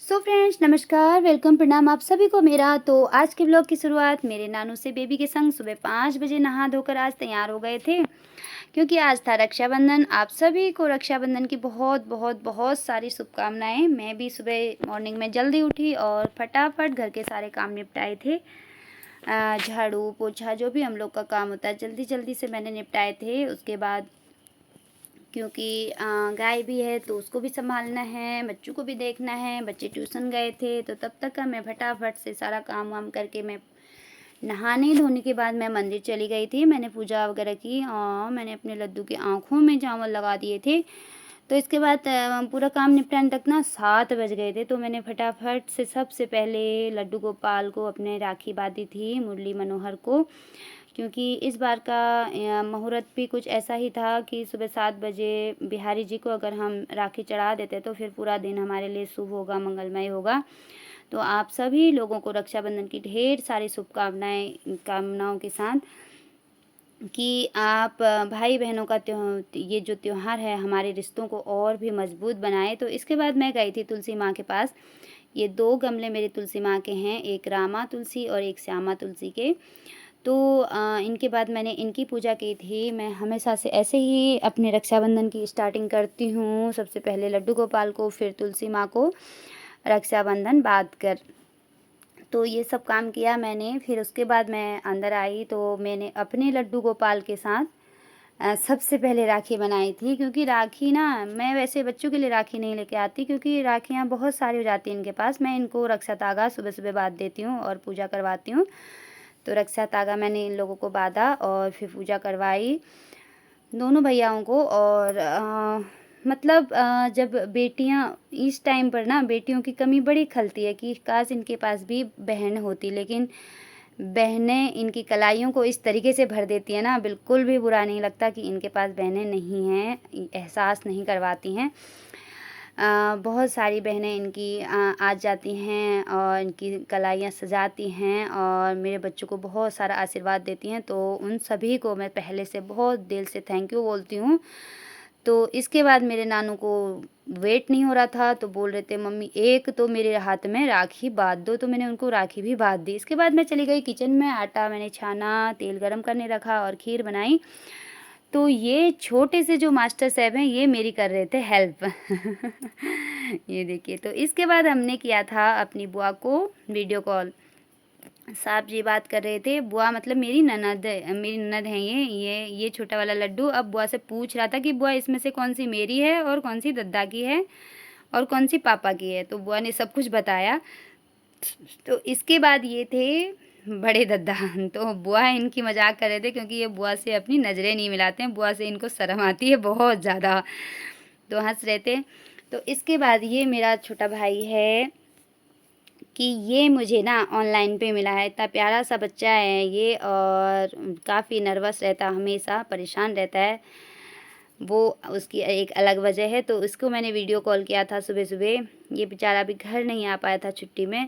So friends, नमस्कार, welcome, प्रणाम आप सभी को मेरा। तो आज के ब्लॉग की शुरुआत मेरे नानू से बेबी के संग सुबह 5 बजे नहा धोकर आज तैयार हो गए थे, क्योंकि आज था रक्षाबंधन। आप सभी को रक्षाबंधन की बहुत बहुत बहुत सारी शुभकामनाएं। मैं भी सुबह मॉर्निंग में जल्दी उठी और फटाफट घर के सारे काम निपटाए थे। झाड़ू पोछा जो भी हम लोग का काम होता है जल्दी जल्दी से मैंने निपटाए थे। उसके बाद क्योंकि गाय भी है तो उसको भी संभालना है, बच्चों को भी देखना है। बच्चे ट्यूशन गए थे तो तब तक का मैं फटाफट से सारा काम वाम करके मैं नहाने धोने के बाद मैं मंदिर चली गई थी। मैंने पूजा वगैरह की और मैंने अपने लड्डू की आँखों में चावल लगा दिए थे। तो इसके बाद पूरा काम निपटाने तक ना 7 बज गए थे। तो मैंने फटाफट से सबसे पहले लड्डू गोपाल को अपने राखी बांधी थी, मुरली मनोहर को, क्योंकि इस बार का मुहूर्त भी कुछ ऐसा ही था कि सुबह 7 बजे बिहारी जी को अगर हम राखी चढ़ा देते तो फिर पूरा दिन हमारे लिए शुभ होगा, मंगलमय होगा। तो आप सभी लोगों को रक्षाबंधन की ढेर सारी शुभकामनाएं कामनाओं के साथ कि आप भाई बहनों का ये जो त्यौहार है हमारे रिश्तों को और भी मजबूत बनाए। तो इसके बाद मैं गई थी तुलसी माँ के पास। ये 2 गमले मेरी तुलसी माँ के हैं, एक रामा तुलसी और एक श्यामा तुलसी के। तो इनके बाद मैंने इनकी पूजा की थी। मैं हमेशा से ऐसे ही अपने रक्षाबंधन की स्टार्टिंग करती हूँ। सबसे पहले लड्डू गोपाल को, फिर तुलसी माँ को रक्षाबंधन बांध कर। तो ये सब काम किया मैंने। फिर उसके बाद मैं अंदर आई तो मैंने अपने लड्डू गोपाल के साथ सबसे पहले राखी बनाई थी, क्योंकि राखी ना, मैं वैसे बच्चों के लिए राखी नहीं लेके आती क्योंकि राखियाँ बहुत सारी हो जाती हैं इनके पास। मैं इनको रक्षा तागा सुबह सुबह बांध देती हूँ और पूजा करवाती हूँ। तो रक्षा तागा मैंने इन लोगों को बांधा और फिर पूजा करवाई दोनों भैयाओं को। और मतलब जब बेटियां इस टाइम पर ना, बेटियों की कमी बड़ी खलती है कि काश इनके पास भी बहन होती, लेकिन बहनें इनकी कलाइयों को इस तरीके से भर देती हैं ना, बिल्कुल भी बुरा नहीं लगता कि इनके पास बहनें नहीं हैं, एहसास नहीं करवाती हैं। बहुत सारी बहनें इनकी आ जाती हैं और इनकी कलाइयाँ सजाती हैं और मेरे बच्चों को बहुत सारा आशीर्वाद देती हैं। तो उन सभी को मैं पहले से बहुत दिल से थैंक यू बोलती हूँ। तो इसके बाद मेरे नानू को वेट नहीं हो रहा था तो बोल रहे थे, मम्मी एक तो मेरे हाथ में राखी बांध दो। तो मैंने उनको राखी भी बांध दी। इसके बाद मैं चली गई किचन में, आटा मैंने छाना, तेल गरम करने रखा और खीर बनाई। तो ये छोटे से जो मास्टर साहब हैं ये मेरी कर रहे थे हेल्प। ये देखिए। तो इसके बाद हमने किया था अपनी बुआ को वीडियो कॉल। साहब जी बात कर रहे थे। बुआ मतलब मेरी ननद है, मेरी ननद है ये छोटा वाला लड्डू अब बुआ से पूछ रहा था कि बुआ इसमें से कौन सी मेरी है और कौन सी दद्दा की है और कौन सी पापा की है। तो बुआ ने सब कुछ बताया। तो इसके बाद ये थे बड़े दद्दा। तो बुआ इनकी मजाक कर रहे थे क्योंकि ये बुआ से अपनी नज़रें नहीं मिलाते हैं, बुआ से इनको शर्म आती है बहुत ज़्यादा। तो हंस रहे थे। तो इसके बाद ये मेरा छोटा भाई है कि ये मुझे ना ऑनलाइन पे मिला है। इतना प्यारा सा बच्चा है ये और काफ़ी नर्वस रहता है, हमेशा परेशान रहता है। वो उसकी एक अलग वजह है। तो इसको मैंने वीडियो कॉल किया था सुबह सुबह। ये बेचारा अभी घर नहीं आ पाया था छुट्टी में।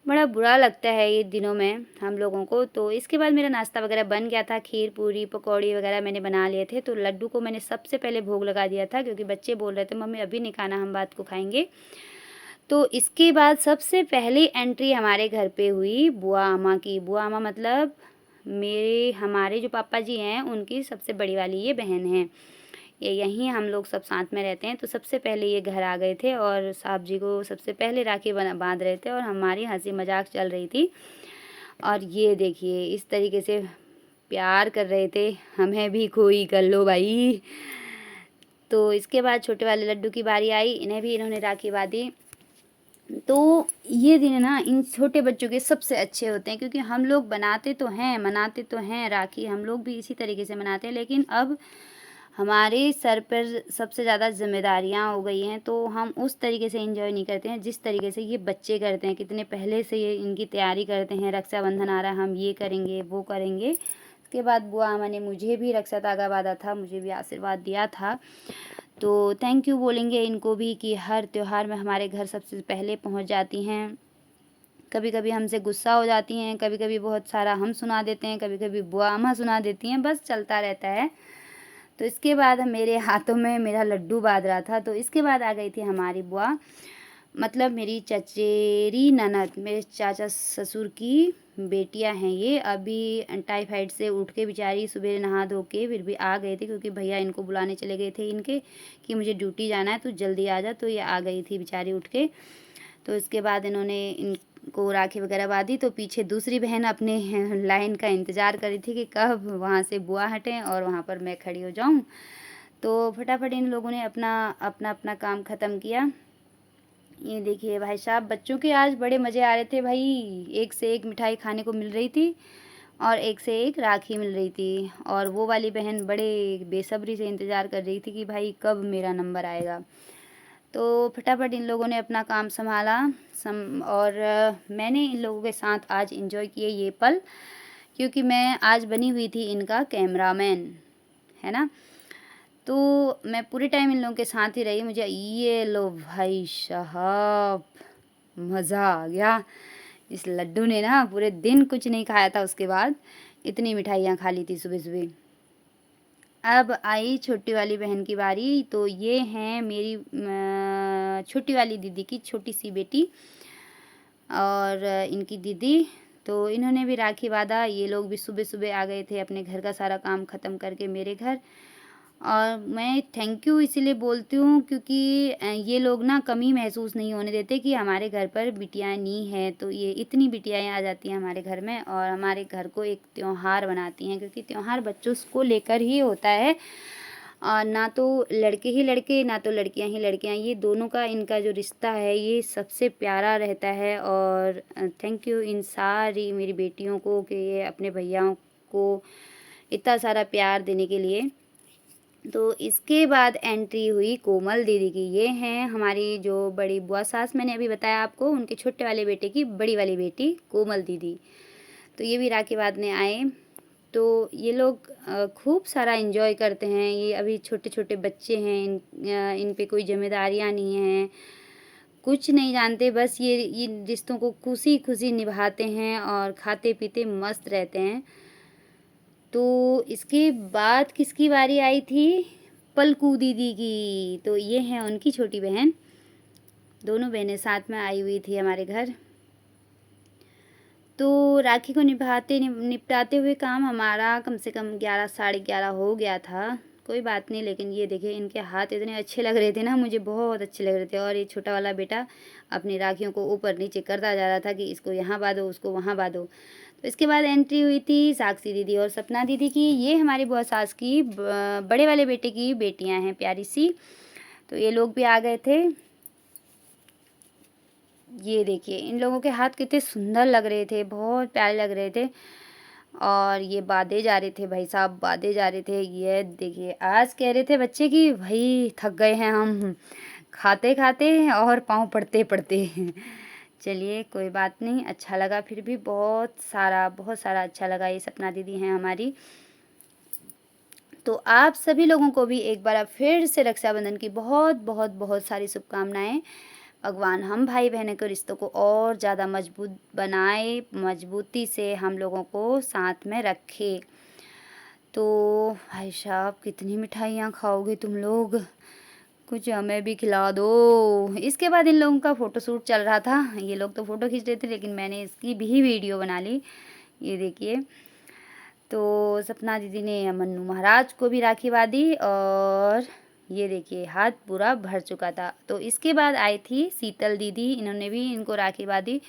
बड़ा बुरा लगता है ये दिनों में हम लोगों को। तो इसके बाद मेरा नाश्ता वगैरह बन गया था, खीर पूरी पकौड़ी वगैरह मैंने बना लिए थे। तो लड्डू को मैंने सबसे पहले भोग लगा दिया था क्योंकि बच्चे बोल रहे थे मम्मी अभी नहीं खाना, हम बात को खाएंगे। तो इसके बाद सबसे पहली एंट्री हमारे घर पे हुई बुआ अम्मा की। बुआ अम्मा मतलब हमारे जो पापा जी हैं उनकी सबसे बड़ी वाली ये बहन है। ये यहीं हम लोग सब साथ में रहते हैं। तो सबसे पहले ये घर आ गए थे और साहब जी को सबसे पहले राखी बांध रहे थे और हमारी हंसी मजाक चल रही थी। और ये देखिए इस तरीके से प्यार कर रहे थे, हमें भी कोई कर लो भाई। तो इसके बाद छोटे वाले लड्डू की बारी आई, इन्हें भी इन्होंने राखी बांधी। तो ये दिन ना इन छोटे बच्चों के सबसे अच्छे होते हैं, क्योंकि हम लोग बनाते तो हैं, मनाते तो हैं राखी, हम लोग भी इसी तरीके से मनाते हैं, लेकिन अब हमारे सर पर सबसे ज़्यादा जिम्मेदारियाँ हो गई हैं। तो हम उस तरीके से एंजॉय नहीं करते हैं जिस तरीके से ये बच्चे करते हैं। कितने पहले से ये इनकी तैयारी करते हैं, रक्षाबंधन आ रहा है हम ये करेंगे वो करेंगे। उसके बाद बुआ अम्मा ने मुझे भी रक्षा धागा बांधा था, मुझे भी आशीर्वाद दिया था। तो थैंक यू बोलेंगे इनको भी कि हर त्यौहार में हमारे घर सबसे पहले पहुंच जाती हैं। कभी कभी हमसे गुस्सा हो जाती हैं, कभी कभी बहुत सारा हम सुना देते हैं, कभी कभी बुआ अम्मा सुना देती हैं, बस चलता रहता है। तो इसके बाद मेरे हाथों में मेरा लड्डू बांध रहा था। तो इसके बाद आ गई थी हमारी बुआ। मतलब मेरी चचेरी ननद, मेरे चाचा ससुर की बेटियां हैं ये। अभी टाइफाइड से उठ के बेचारी सुबह नहा धो के फिर भी आ गए थे, क्योंकि भैया इनको बुलाने चले गए थे इनके कि मुझे ड्यूटी जाना है तो जल्दी आ जा, तो ये आ गई थी बेचारी उठ के। तो इसके बाद इन्होंने इनको राखी वगैरह बांधी, तो पीछे दूसरी बहन अपने लाइन का इंतज़ार कर रही थी कि कब वहाँ से बुआ हटें और वहाँ पर मैं खड़ी हो जाऊँ। तो फटाफट इन लोगों ने अपना अपना अपना काम ख़त्म किया। ये देखिए भाई साहब, बच्चों के आज बड़े मज़े आ रहे थे भाई। एक से एक मिठाई खाने को मिल रही थी और एक से एक राखी मिल रही थी, और वो वाली बहन बड़े बेसब्री से इंतज़ार कर रही थी कि भाई कब मेरा नंबर आएगा। तो फटाफट इन लोगों ने अपना काम संभाला और मैंने इन लोगों के साथ आज एंजॉय किए ये पल, क्योंकि मैं आज बनी हुई थी इनका कैमरामैन, है ना। तो मैं पूरे टाइम इन लोगों के साथ ही रही। मुझे ये लो भाई साहब, मज़ा आ गया। इस लड्डू ने ना पूरे दिन कुछ नहीं खाया था, उसके बाद इतनी मिठाइयाँ खा ली थी सुबह सुबह। अब आई छोटी वाली बहन की बारी। तो ये हैं मेरी छोटी वाली दीदी की छोटी सी बेटी और इनकी दीदी। तो इन्होंने भी राखी बांधा। ये लोग भी सुबह सुबह आ गए थे अपने घर का सारा काम ख़त्म करके मेरे घर। और मैं थैंक यू इसीलिए बोलती हूँ क्योंकि ये लोग ना कमी महसूस नहीं होने देते कि हमारे घर पर बिटियाँ नहीं है। तो ये इतनी बिटियाँ आ जाती हैं हमारे घर में और हमारे घर को एक त्योहार बनाती हैं, क्योंकि त्योहार बच्चों को लेकर ही होता है। और ना तो लड़के ही लड़के, ना तो लड़कियां ही लड़कियां, ये दोनों का इनका जो रिश्ता है ये सबसे प्यारा रहता है। और थैंक यू इन सारी मेरी बेटियों को कि ये अपने भैयाओं को इतना सारा प्यार देने के लिए। तो इसके बाद एंट्री हुई कोमल दीदी की। ये हैं हमारी जो बड़ी बुआ सास, मैंने अभी बताया आपको, उनके छोटे वाले बेटे की बड़ी वाली बेटी कोमल दीदी। तो ये भी राखी बांधने आए। तो ये लोग खूब सारा एंजॉय करते हैं। ये अभी छोटे छोटे बच्चे हैं, इन पे कोई जिम्मेदारियां नहीं हैं, कुछ नहीं जानते, बस ये रिश्तों को खुशी खुशी निभाते हैं और खाते पीते मस्त रहते हैं। तो इसके बाद किसकी बारी आई थी? पलकू दीदी की। तो ये हैं उनकी छोटी बहन। दोनों बहनें साथ में आई हुई थी हमारे घर। तो राखी को निपटाते हुए काम हमारा कम से कम 11 साढ़े 11 हो गया था। कोई बात नहीं, लेकिन ये देखिए इनके हाथ इतने अच्छे लग रहे थे ना, मुझे बहुत अच्छे लग रहे थे। और ये छोटा वाला बेटा अपनी राखियों को ऊपर नीचे करता जा रहा था कि इसको यहाँ बांधो, उसको वहाँ बांधो। तो इसके बाद एंट्री हुई थी साक्षी दीदी और सपना दीदी की। ये हमारी बुआ सास की बड़े वाले बेटे की बेटियाँ हैं प्यारी सी। तो ये लोग भी आ गए थे। ये देखिए इन लोगों के हाथ कितने सुंदर लग रहे थे, बहुत प्यारे लग रहे थे। और ये बांधे जा रहे थे भाई साहब, बांधे जा रहे थे। ये देखिए आज कह रहे थे बच्चे कि भाई थक गए हैं हम खाते खाते और पाँव पड़ते पड़ते। चलिए कोई बात नहीं, अच्छा लगा, फिर भी बहुत सारा अच्छा लगा। ये सपना दीदी हैं हमारी। तो आप सभी लोगों को भी एक बार फिर से रक्षाबंधन की बहुत बहुत बहुत सारी शुभकामनाएं। भगवान हम भाई बहनों के रिश्तों को और ज़्यादा मजबूत बनाए, मजबूती से हम लोगों को साथ में रखे। तो भाई साहब कितनी मिठाइयाँ खाओगे तुम लोग, कुछ हमें भी खिला दो। इसके बाद इन लोगों का फ़ोटो शूट चल रहा था। ये लोग तो फ़ोटो खींच रहे थे, लेकिन मैंने इसकी भी वीडियो बना ली। ये देखिए, तो सपना दीदी ने मन्नू महाराज को भी राखी बांधी और ये देखिए हाथ पूरा भर चुका था। तो इसके बाद आई थी शीतल दीदी, इन्होंने भी इनको राखी बांधी।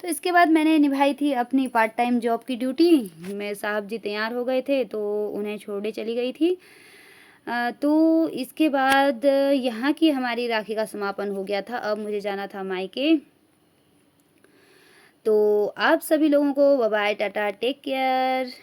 तो इसके बाद मैंने निभाई थी अपनी पार्ट टाइम जॉब की ड्यूटी। मेरे साहब जी तैयार हो गए थे तो उन्हें छोड़ने चली गई थी। तो इसके बाद यहाँ की हमारी राखी का समापन हो गया था। अब मुझे जाना था मायके। तो आप सभी लोगों को bye bye, tata, take care.